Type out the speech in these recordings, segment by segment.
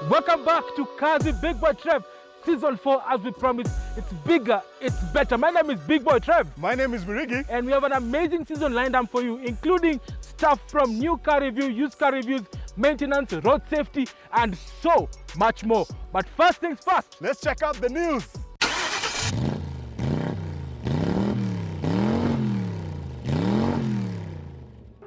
Welcome back to Cars with Big Boy Trev. Season 4, as we promised, it's bigger, it's better. My name is Big Boy Trev. My name is Mirigi. And we have an amazing season lined up for you, including stuff from new car review, used car reviews, maintenance, road safety, and so much more. But first things first. Let's check out the news.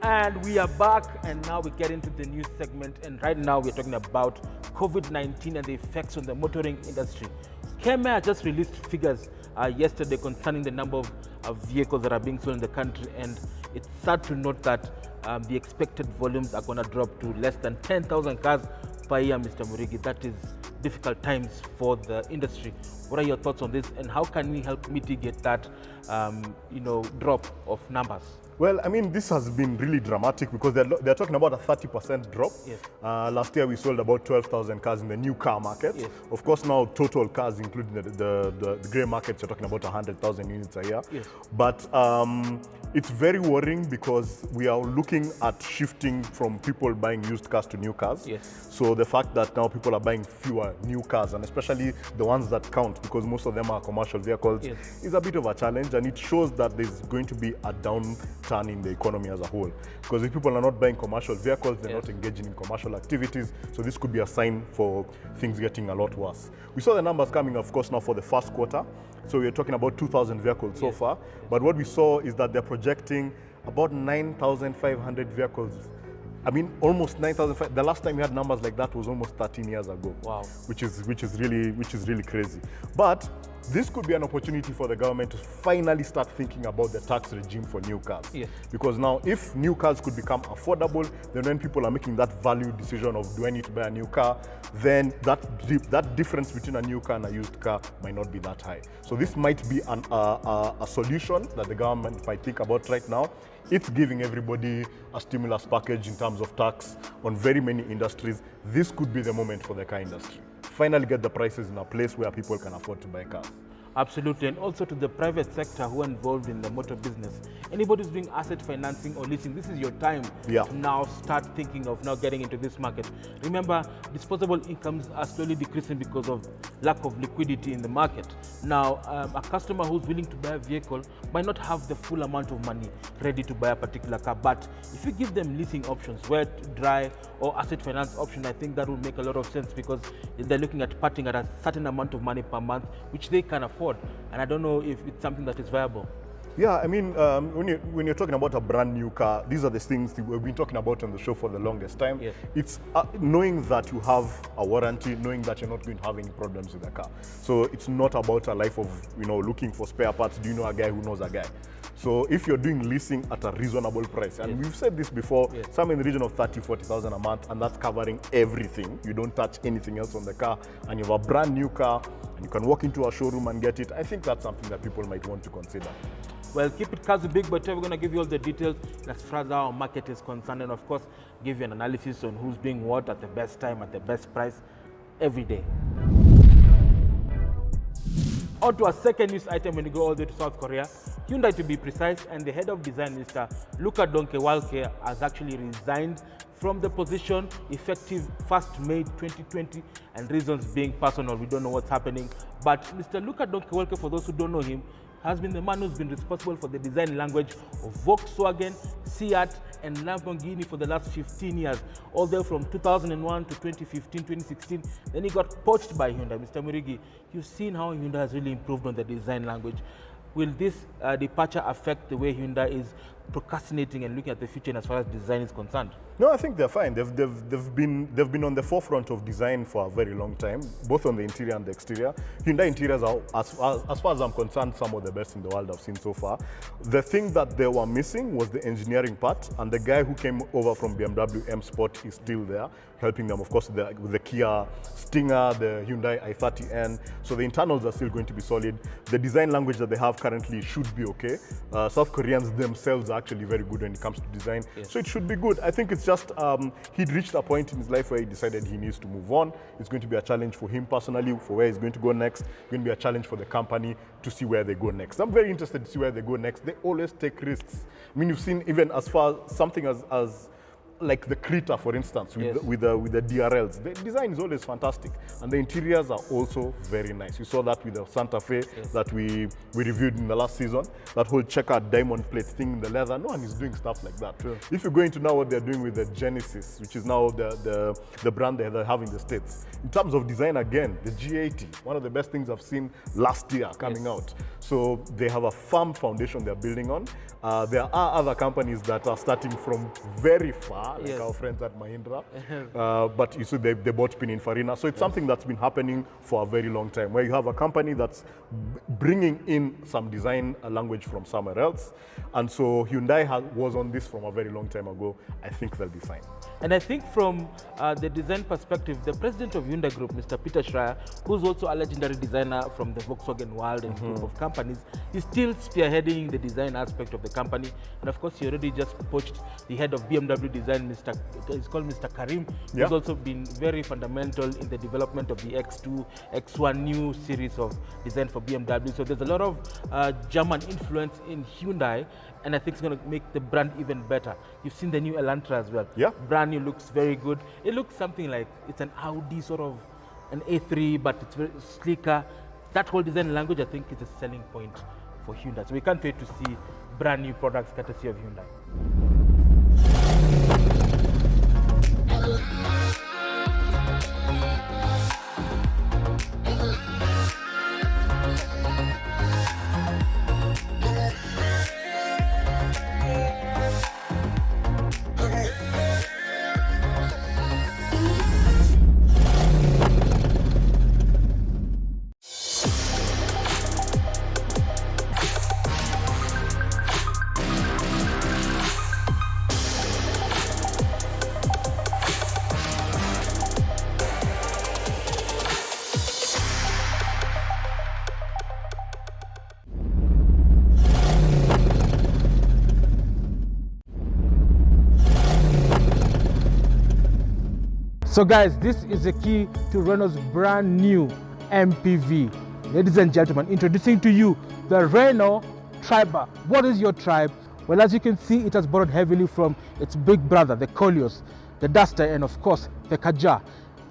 And we are back, and now we get into the news segment. And right now we're talking about COVID-19 and the effects on the motoring industry. Kenya just released figures yesterday concerning the number of vehicles that are being sold in the country, and it's sad to note that the expected volumes are going to drop to less than 10,000 cars per year, Mr. Murigi. That is difficult times for the industry. What are your thoughts on this, and how can we help mitigate that drop of numbers? Well, I mean, this has been really dramatic because they're talking about a 30% drop. Yes. Last year we sold about 12,000 cars in the new car market. Yes. Of course, now total cars, including the grey markets, you're talking about 100,000 units a year. Yes. But it's very worrying because we are looking at shifting from people buying used cars to new cars. Yes. So the fact that now people are buying fewer new cars, and especially the ones that count, because most of them are commercial vehicles, yes, is a bit of a challenge, and it shows that there's going to be a downturn in the economy as a whole. Because if people are not buying commercial vehicles, they're yes, not engaging in commercial activities, so this could be a sign for things getting a lot worse. We saw the numbers coming, of course, now for the first quarter. So we're talking about 2,000 vehicles so far. But what we saw is that they're projecting about 9,500 vehicles. I mean, almost 9,500. The last time we had numbers like that was almost 13 years ago. Wow. Which is really crazy. But this could be an opportunity for the government to finally start thinking about the tax regime for new cars. Yes. Because now, if new cars could become affordable, then when people are making that value decision of do I need to buy a new car, then that difference between a new car and a used car might not be that high. So this might be a solution that the government might think about right now. It's giving everybody a stimulus package in terms of tax on very many industries. This could be the moment for the car industry. Finally get the prices in a place where people can afford to buy cars. Absolutely, and also to the private sector who are involved in the motor business. Anybody who's doing asset financing or leasing, this is your time to now start thinking of now getting into this market. Remember, disposable incomes are slowly decreasing because of lack of liquidity in the market. Now, a customer who's willing to buy a vehicle might not have the full amount of money ready to buy a particular car, but if you give them leasing options, wet, dry, or asset finance option, I think that will make a lot of sense because they're looking at parting at a certain amount of money per month, which they can afford. And I don't know if it's something that is viable. Yeah, I mean, when you're talking about a brand new car, these are the things that we've been talking about on the show for the longest time. Yes. It's knowing that you have a warranty, knowing that you're not going to have any problems with the car. So it's not about a life of, looking for spare parts. Do you know a guy who knows a guy? So if you're doing leasing at a reasonable price, and we've said this before, somewhere in the region of 30,000, 40,000 a month, and that's covering everything. You don't touch anything else on the car, and you have a brand new car, and you can walk into a showroom and get it. I think that's something that people might want to consider. Well, keep it Cars with Big Boy Trev. We're going to give you all the details as far as our market is concerned, and of course, give you an analysis on who's doing what at the best time, at the best price, every day. On to our second news item when you go all the way to South Korea. Hyundai, to be precise, and the head of design, Mr. Luka Donkewalke, has actually resigned from the position effective 1st May 2020, and reasons being personal. We don't know what's happening. But Mr. Luka Donkewalke, for those who don't know him, has been the man who's been responsible for the design language of Volkswagen, Seat, and Lamborghini for the last 15 years, all the way from 2001 to 2015, 2016. Then he got poached by Hyundai. Mr. Murigi, you've seen how Hyundai has really improved on the design language. Will this departure affect the way Hyundai is procrastinating and looking at the future as far as design is concerned? No, I think they're fine. They've been on the forefront of design for a very long time, both on the interior and the exterior. Hyundai interiors are, as far as I'm concerned, some of the best in the world I've seen so far. The thing that they were missing was the engineering part, and the guy who came over from BMW M Sport is still there, helping them, of course, with the Kia Stinger, the Hyundai i30N. So the internals are still going to be solid. The design language that they have currently should be okay. South Koreans themselves are actually very good when it comes to design, so it should be good. I think it's just he'd reached a point in his life where he decided he needs to move on. It's going to be a challenge for him personally, for where he's going to go next. It's going to be a challenge for the company to see where they go next. I'm very interested to see where they go next. They always take risks. I mean, you've seen even as far as something as like the Creta, for instance, Yes. with the DRLs. The design is always fantastic, and the interiors are also very nice. You saw that with the Santa Fe that we reviewed in the last season. That whole checkered diamond plate thing in the leather. No one is doing stuff like that. True. If you go into now what they're doing with the Genesis, which is now the brand they have in the States, in terms of design, again, the G80, one of the best things I've seen last year coming out. So they have a firm foundation they're building on. There are other companies that are starting from very far, like our friends at Mahindra, but you see they bought Pininfarina. So it's something that's been happening for a very long time, where you have a company that's bringing in some design language from somewhere else. And so Hyundai was on this from a very long time ago. I think they'll be fine. And I think from the design perspective, the president of Hyundai Group, Mr. Peter Schreier, who's also a legendary designer from the Volkswagen world and group of companies, is still spearheading the design aspect of the company. And of course, he already just poached the head of BMW design, he's called Mr. Karim, who's also been very fundamental in the development of the X2, X1 new series of design for BMW. So there's a lot of German influence in Hyundai, and I think it's going to make the brand even better. You've seen the new Elantra as well. Yeah. Brand new, looks very good. It looks something like it's an Audi, sort of an A3, but it's very sleeker. That whole design language, I think, is a selling point for Hyundai. So we can't wait to see brand new products courtesy of Hyundai. So guys, this is the key to Renault's brand new MPV. Ladies and gentlemen, introducing to you the Renault Triber. What is your Tribe? Well, as you can see, it has borrowed heavily from its big brother, the Koleos, the Duster, and of course, the Kadjar.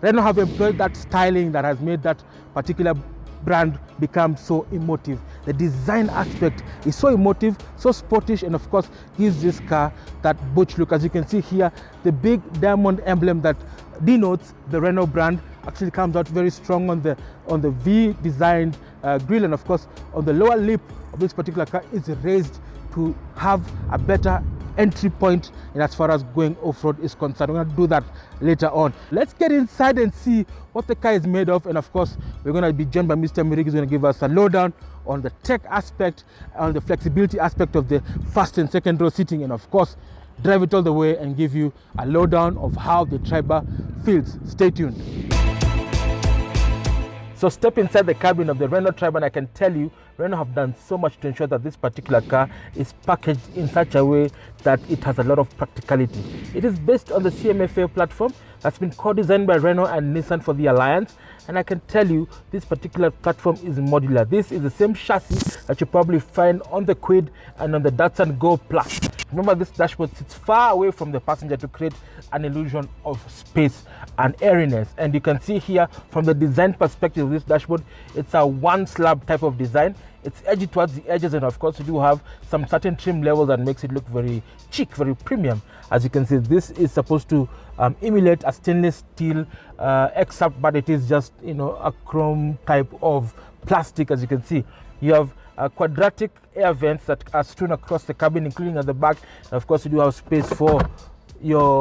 Renault have employed that styling that has made that particular brand become so emotive. The design aspect is so emotive, so sportish, and of course gives this car that butch look. As you can see here, the big diamond emblem that denotes the Renault brand actually comes out very strong on the V designed grille, and of course on the lower lip of this particular car is raised to have a better entry point in as far as going off-road is concerned. We're going to do that later on. Let's get inside and see what the car is made of, and of course we're going to be joined by Mr. Mirik, who's going to give us a lowdown on the tech aspect, on the flexibility aspect of the first and second row seating, and of course drive it all the way and give you a lowdown of how the Triber feels. Stay tuned. So step inside the cabin of the Renault Triber, and I can tell you Renault have done so much to ensure that this particular car is packaged in such a way that it has a lot of practicality. It is based on the CMFA platform that's been co-designed by Renault and Nissan for the Alliance, and I can tell you this particular platform is modular. This is the same chassis that you probably find on the Quid and on the Datsun Go Plus. Remember, this dashboard sits far away from the passenger to create an illusion of space and airiness. And you can see here from the design perspective of this dashboard, it's a one slab type of design. It's edgy towards the edges, and of course you do have some certain trim level that makes it look very chic, very premium. As you can see, this is supposed to emulate a stainless steel except, but it is just, you know, a chrome type of plastic. As you can see, you have quadratic air vents that are strewn across the cabin, including at the back. And of course you do have space for your,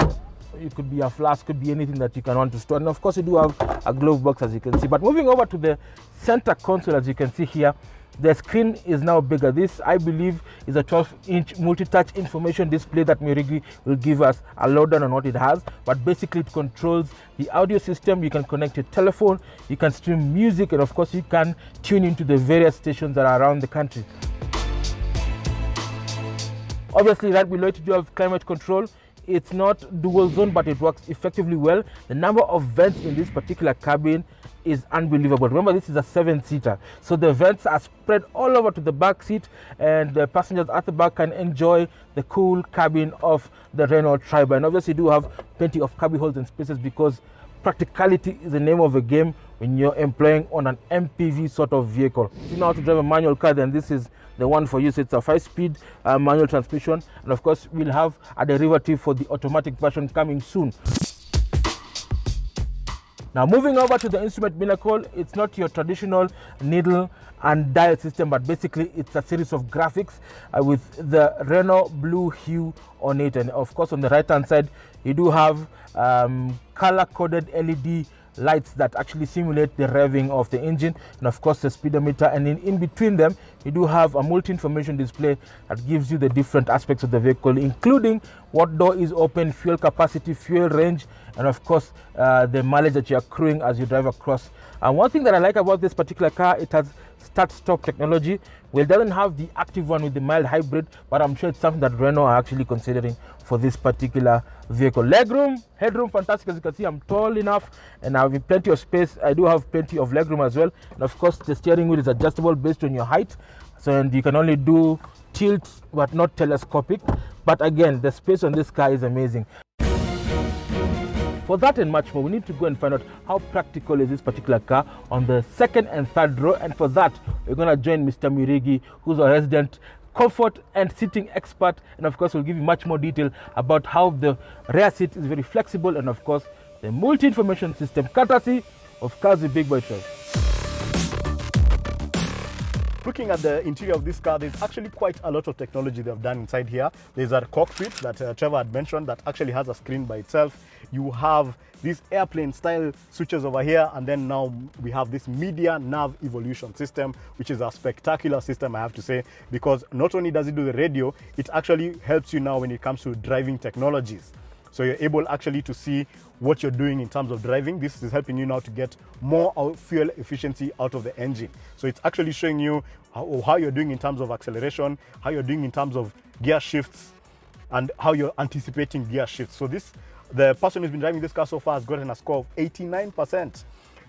it could be a flask, could be anything that you can want to store, and of course you do have a glove box, as you can see. But moving over to the center console, as you can see here, the screen is now bigger. This, I believe, is a 12-inch multi-touch information display that Mirigi will give us a lowdown on what it has. But basically it controls the audio system. You can connect your telephone, you can stream music, and of course you can tune into the various stations that are around the country. Obviously right below it you do have climate control. It's not dual zone, but it works effectively well. The number of vents in this particular cabin is unbelievable. Remember, this is a 7-seater, so the vents are spread all over to the back seat, and the passengers at the back can enjoy the cool cabin of the Renault Triber. And obviously, you do have plenty of cubby holes and spaces, because practicality is the name of the game when you're employing on an MPV sort of vehicle. If you know how to drive a manual car, then this is the one for you. So it's a 5-speed manual transmission, and of course we'll have a derivative for the automatic version coming soon. Now, moving over to the instrument pinnacle, it's not your traditional needle and dial system, but basically it's a series of graphics with the Renault blue hue on it. And of course, on the right hand side, you do have color-coded LED lights that actually simulate the revving of the engine, and of course the speedometer. And in between them, you do have a multi-information display that gives you the different aspects of the vehicle, including what door is open, fuel capacity, fuel range, and of course the mileage that you're accruing as you drive across. And one thing that I like about this particular car, it has start-stop technology. Well, it doesn't have the active one with the mild hybrid, but I'm sure it's something that Renault are actually considering for this particular vehicle. Legroom, headroom, fantastic. As you can see, I'm tall enough and I have plenty of space. I do have plenty of legroom as well. And of course, the steering wheel is adjustable based on your height. So, and you can only do tilt, but not telescopic. But again, the space on this car is amazing. For that and much more, we need to go and find out how practical is this particular car on the second and third row. And for that, we're going to join Mr. Mirigi, who's a resident comfort and seating expert. And of course, we'll give you much more detail about how the rear seat is very flexible, and of course, the multi-information system, courtesy of Cars with Big Boy Trev. Looking at the interior of this car, there's actually quite a lot of technology they've done inside here. There's a cockpit that Trevor had mentioned that actually has a screen by itself. You have these airplane style switches over here, and then now we have this media nav evolution system, which is a spectacular system, I have to say, because not only does it do the radio, it actually helps you now when it comes to driving technologies. So you're able actually to see what you're doing in terms of driving. This is helping you now to get more fuel efficiency out of the engine. So it's actually showing you how you're doing in terms of acceleration, how you're doing in terms of gear shifts, and how you're anticipating gear shifts. So the person who's been driving this car so far has gotten a score of 89%.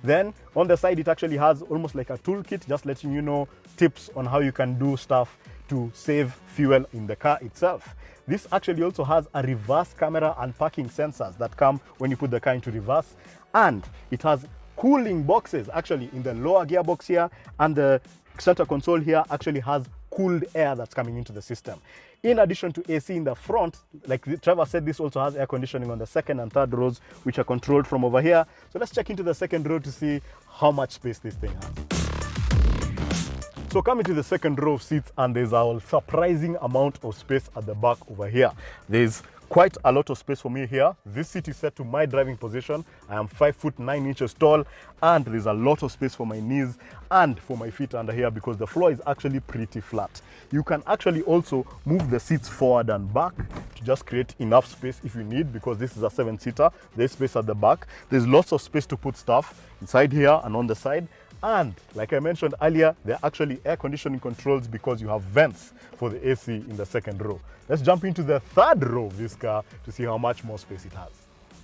Then on the side, it actually has almost like a toolkit, just letting you know tips on how you can do stuff to save fuel in the car itself. This actually also has a reverse camera and parking sensors that come when you put the car into reverse. And it has cooling boxes actually in the lower gearbox here, and the center console here actually has cooled air that's coming into the system. In addition to AC in the front, like Trevor said, this also has air conditioning on the second and third rows, which are controlled from over here. So let's check into the second row to see how much space this thing has. So coming to the second row of seats, and there's a surprising amount of space at the back over here. There's quite a lot of space for me here. This seat is set to my driving position. I am 5'9" tall, and there's a lot of space for my knees and for my feet under here because the floor is actually pretty flat. You can actually also move the seats forward and back to just create enough space if you need, because this is a 7-seater. There's space at the back. There's lots of space to put stuff inside here and on the side. And like I mentioned earlier, there are actually air conditioning controls because you have vents for the AC in the second row. Let's jump into the third row of this car to see how much more space it has.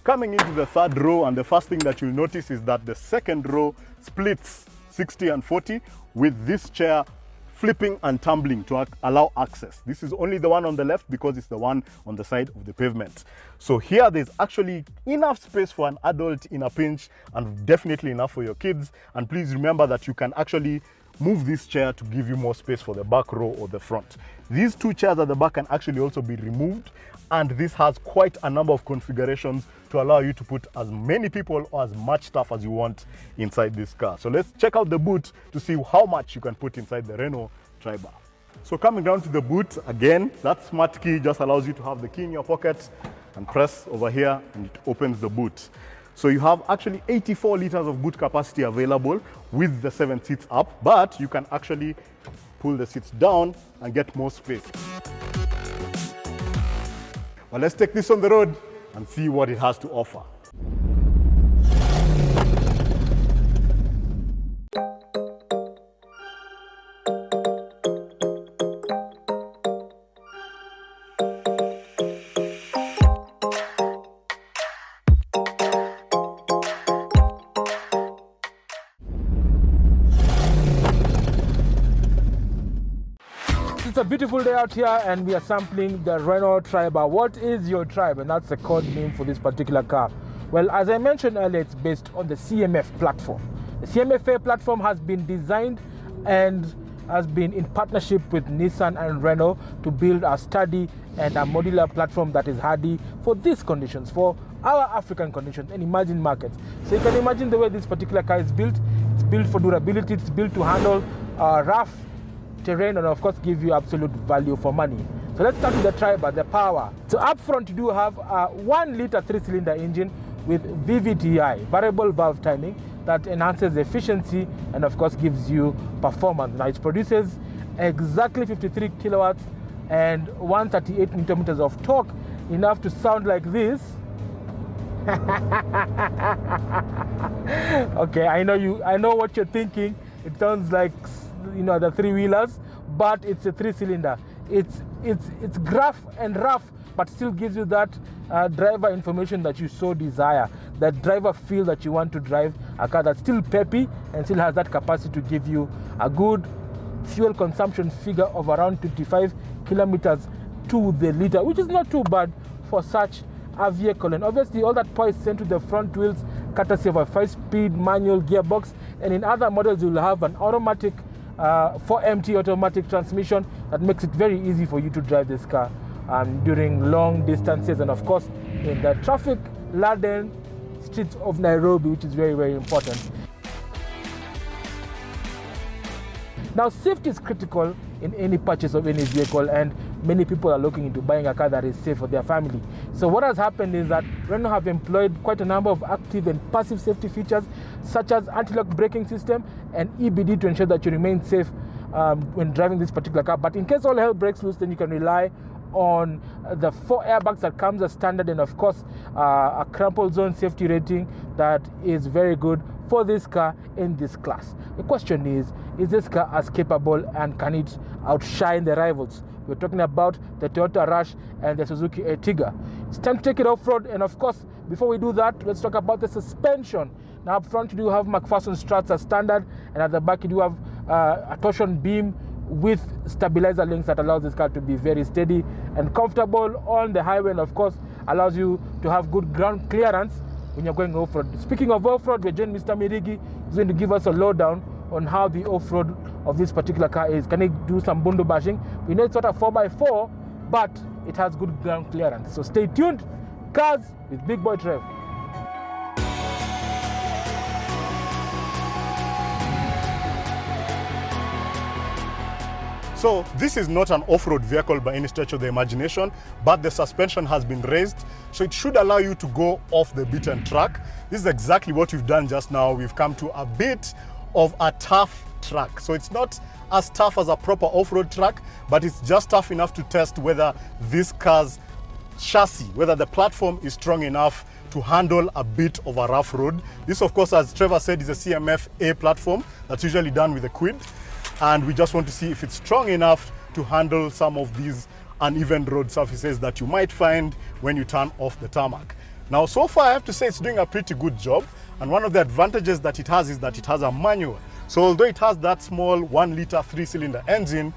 Coming into the third row, and the first thing that you'll notice is that the second row splits 60 and 40 with this chair flipping and tumbling to allow access. This is only the one on the left because it's the one on the side of the pavement. So here there's actually enough space for an adult in a pinch, and definitely enough for your kids. And please remember that you can actually move this chair to give you more space for the back row or the front. These two chairs at the back can actually also be removed, and this has quite a number of configurations to allow you to put as many people or as much stuff as you want inside this car. So let's check out the boot to see how much you can put inside the Renault Triber. So coming down to the boot, again, that smart key just allows you to have the key in your pocket and press over here and it opens the boot. So you have actually 84 liters of boot capacity available with the 7 seats up, but you can actually pull the seats down and get more space. Well, let's take this on the road and see what it has to offer. it's a beautiful day out here and we are sampling the Renault Triber. What is your Tribe? And that's a code name for this particular car. Well, as I mentioned earlier, it's based on the CMF platform. The CMFA platform has been designed and has been in partnership with Nissan and Renault to build a sturdy and a modular platform that is hardy for these conditions, for our African conditions and emerging markets. So you can imagine the way this particular car is built. It's built for durability, it's built to handle rough terrain and of course give you absolute value for money. So let's start with the Triber, the power. So up front you do have a 1 liter 3-cylinder engine with VVTi, variable valve timing, that enhances efficiency and of course gives you performance. Now it produces exactly 53 kilowatts and 138 newton meters of torque, enough to sound like this. Okay, I know what you're thinking. It sounds like, you know, the three-wheelers, but it's a 3-cylinder. It's gruff and rough, but still gives you that driver information that you so desire, that driver feel that you want to drive a car that's still peppy and still has that capacity to give you a good fuel consumption figure of around 25 kilometers to the liter, which is not too bad for such a vehicle. And obviously all that power is sent to the front wheels courtesy of a 5-speed manual gearbox, and in other models you'll have an automatic 4MT automatic transmission that makes it very easy for you to drive this car during long distances and of course in the traffic laden streets of Nairobi, which is very, very important. Now, safety is critical in any purchase of any vehicle, and many people are looking into buying a car that is safe for their family. So what has happened is that Renault have employed quite a number of active and passive safety features, such as anti-lock braking system and EBD, to ensure that you remain safe when driving this particular car. But in case all hell breaks loose, then you can rely on the 4 airbags that comes as standard, and of course a crumple zone safety rating that is very good for this car in this class. The question is this car as capable and can it outshine the rivals? We're talking about the Toyota Rush and the Suzuki Ertiga. It's time to take it off-road, and of course before we do that, let's talk about the suspension. Now up front you do have McPherson struts as standard, and at the back you do have a torsion beam with stabilizer links that allows this car to be very steady and comfortable on the highway, and of course allows you to have good ground clearance when you're going off-road. Speaking of off-road, we're joined Mr. Mirigi, who's going to give us a lowdown on how the off-road of this particular car is. Can it do some bundu bashing? We know it's not a 4x4, but it has good ground clearance. So stay tuned. Cars with Big Boy Trev. So this is not an off-road vehicle by any stretch of the imagination, but the suspension has been raised, so it should allow you to go off the beaten track. This is exactly what we've done just now. We've come to a bit of a tough track. So it's not as tough as a proper off-road track, but it's just tough enough to test whether this car's chassis, whether the platform is strong enough to handle a bit of a rough road. This, of course, as Trevor said, is a CMF-A platform that's usually done with a quid. And we just want to see if it's strong enough to handle some of these uneven road surfaces that you might find when you turn off the tarmac. Now, so far, I have to say it's doing a pretty good job. And one of the advantages that it has is that it has a manual. So although it has that small 1 liter 3-cylinder engine,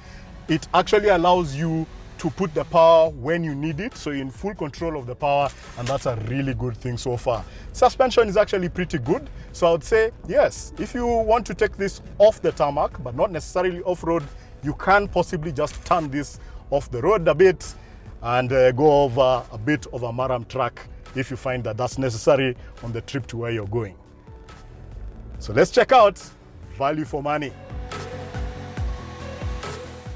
it actually allows you to put the power when you need it, so you're in full control of the power, and that's a really good thing so far. Suspension is actually pretty good, so I would say yes, if you want to take this off the tarmac but not necessarily off-road, you can possibly just turn this off the road a bit and go over a bit of a Maram track if you find that that's necessary on the trip to where you're going. So let's check out value for money.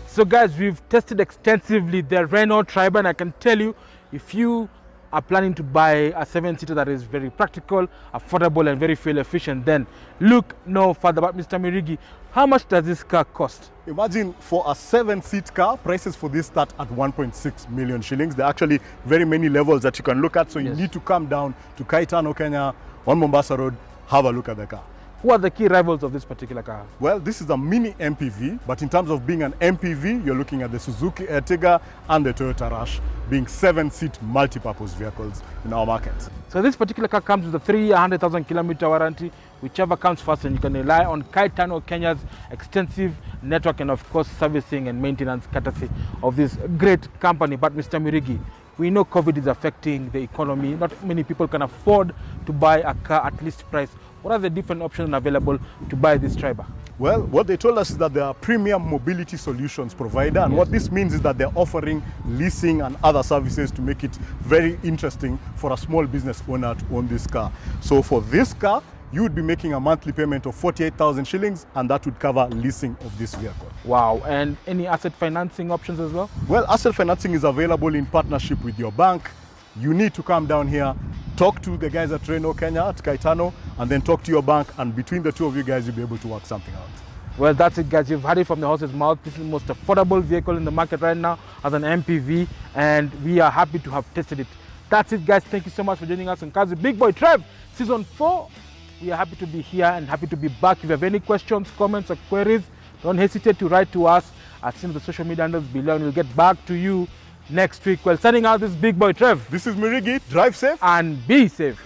So guys, we've tested extensively the Renault Triber, and I can tell you, if you are planning to buy a 7-seater that is very practical, affordable and very fuel efficient, then look no further. But Mr. Mirigi, how much does this car cost? Imagine for a 7-seat car, prices for this start at 1.6 million shillings. There are actually very many levels that you can look at, so you need to come down to Kaitano, Kenya on Mombasa Road, have a look at the car. Who are the key rivals of this particular car? Well, this is a mini MPV, but in terms of being an MPV, you're looking at the Suzuki Ertiga and the Toyota Rush being 7-seat multi-purpose vehicles in our market. So this particular car comes with a 300,000 kilometer warranty, whichever comes first, and you can rely on Kaitano Kenya's extensive network and of course servicing and maintenance courtesy of this great company. But Mr. Mirigi, we know COVID is affecting the economy. Not many people can afford to buy a car at list price. What are the different options available to buy this Triber? Well, what they told us is that they are premium mobility solutions provider, and what this means is that they're offering leasing and other services to make it very interesting for a small business owner to own this car. So for this car, you would be making a monthly payment of 48,000 shillings, and that would cover leasing of this vehicle. Wow, and any asset financing options as well? Well, asset financing is available in partnership with your bank. You need to come down here, talk to the guys at Renault Kenya, at Kaitano, and then talk to your bank, and between the two of you guys, you'll be able to work something out. Well, that's it, guys. You've heard it from the horse's mouth. This is the most affordable vehicle in the market right now as an MPV, and we are happy to have tested it. That's it, guys. Thank you so much for joining us on Kazi Big Boy Trev, Season 4. We are happy to be here and happy to be back. If you have any questions, comments, or queries, don't hesitate to write to us at some of the social media handles below, and we'll get back to you next week. Well, signing out, this is Big Boy Trev. This is Mirigi. Drive safe and be safe.